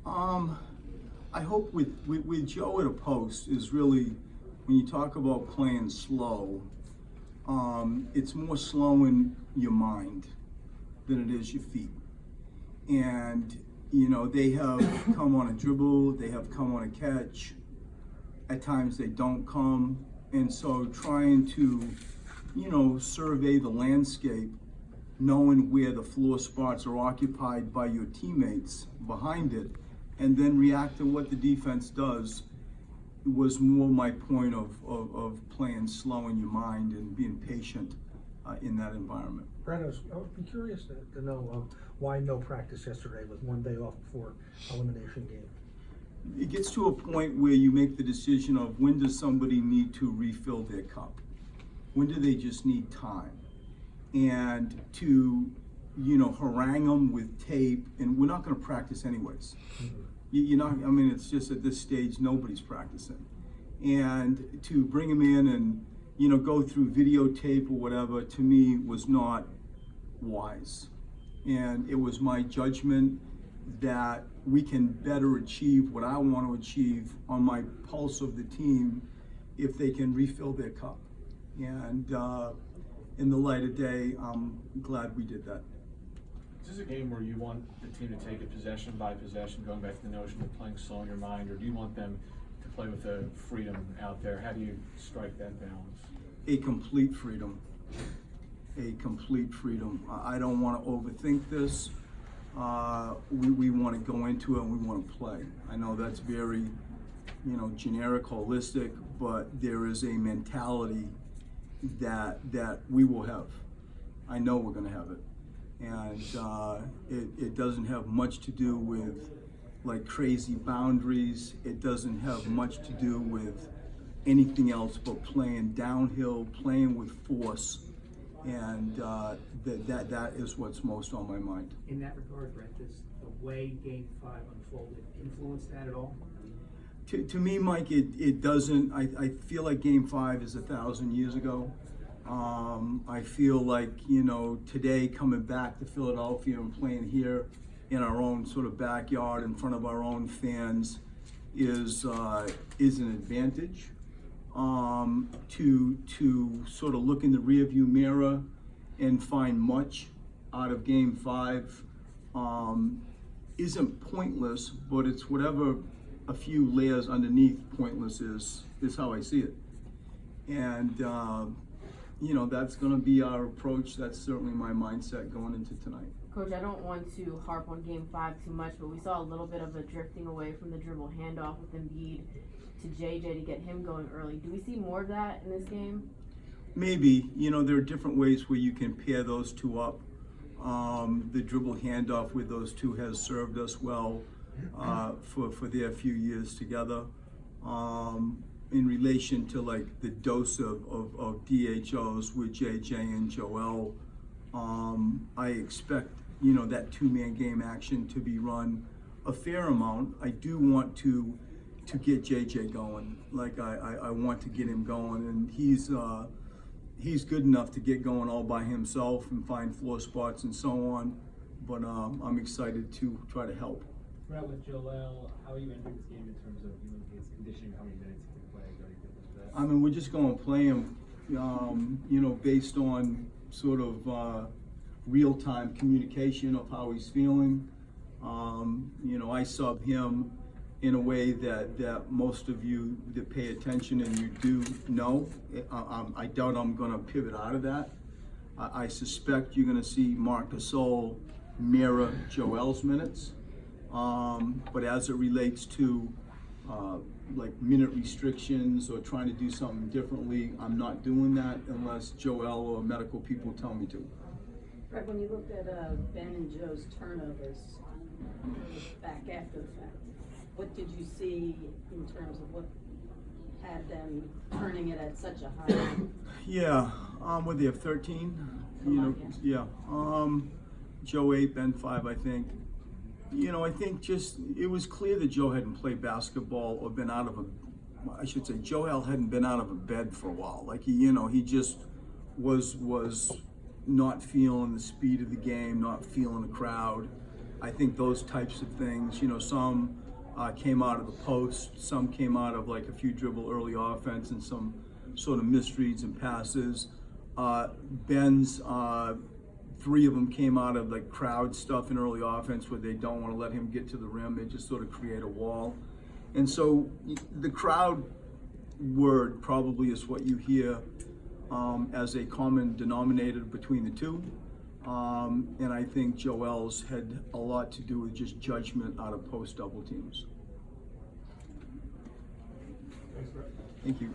Um, I hope with Joe at a post is really, when you talk about playing slow, it's more slowing your mind than it is your feet. And, they have come on a dribble, they have come on a catch. At times they don't come. And so trying to, survey the landscape, knowing where the floor spots are occupied by your teammates behind it, and then react to what the defense does was more my point of playing slow in your mind and being patient in that environment. Brad, I would be curious to know why no practice yesterday with one day off before elimination game. It gets to a point where you make the decision of when does somebody need to refill their cup? When do they just need time? And to, harangue them with tape, and we're not gonna practice anyways. Mm-hmm. It's just at this stage, nobody's practicing. And to bring them in and, go through videotape or whatever, to me was not wise. And it was my judgment that we can better achieve what I want to achieve on my pulse of the team if they can refill their cup. And in the light of day, I'm glad we did that. Is this a game where you want the team to take it possession by possession, going back to the notion of playing slow in your mind, or do you want them to play with the freedom out there? How do you strike that balance? A complete freedom. A complete freedom. I don't want to overthink this. We want to go into it and we want to play. I know that's very, generic, holistic, but there is a mentality that we will have. I know we're going to have it. And it doesn't have much to do with like crazy boundaries. It doesn't have much to do with anything else but playing downhill, playing with force. And that is what's most on my mind. In that regard, Brett, does the way Game 5 unfolded influence that at all? To me, Mike, it doesn't. I feel like Game 5 is 1,000 years ago. I feel like, today coming back to Philadelphia and playing here in our own sort of backyard in front of our own fans is an advantage. To sort of look in the rearview mirror and find much out of Game 5 isn't pointless, but it's whatever a few layers underneath pointless is how I see it. And that's going to be our approach. That's certainly my mindset going into tonight. Coach, I don't want to harp on Game 5 too much, but we saw a little bit of a drifting away from the dribble handoff with Embiid to JJ to get him going early. Do we see more of that in this game? Maybe. There are different ways where you can pair those two up. The dribble handoff with those two has served us well for their few years together. In relation to like the dose of DHOs with JJ and Joel, I expect that two-man game action to be run a fair amount. I do want to get JJ going. Like I want to get him going, and he's good enough to get going all by himself and find floor spots and so on. But I'm excited to try to help. Brett, with Joel, how are you entering this game in terms of his conditioning, how many minutes he can play, ready for that? We're just going to play him, based on sort of real-time communication of how he's feeling. I sub him in a way that most of you that pay attention and you do know. I doubt I'm going to pivot out of that. I suspect you're going to see Marc Gasol mirror Joel's minutes. But as it relates to like minute restrictions or trying to do something differently, I'm not doing that unless Joel or medical people tell me to. Right, when you looked at Ben and Joe's turnovers back after the fact, what did you see in terms of what had them turning it at such a high? Yeah, what, they have 13? Yeah. Joe 8, Ben 5, I think. I think just, it was clear that Joe hadn't played basketball or been out of Joel hadn't been out of a bed for a while. Like, he just was not feeling the speed of the game, not feeling the crowd. I think those types of things, you know, some came out of the post, some came out of like a few dribble early offense and some sort of misreads and passes. Ben's, 3 of them came out of like crowd stuff in early offense where they don't want to let him get to the rim. They just sort of create a wall. And so the crowd word probably is what you hear as a common denominator between the two. And I think Joel's had a lot to do with just judgment out of post double teams. Thanks, Brett. Thank you.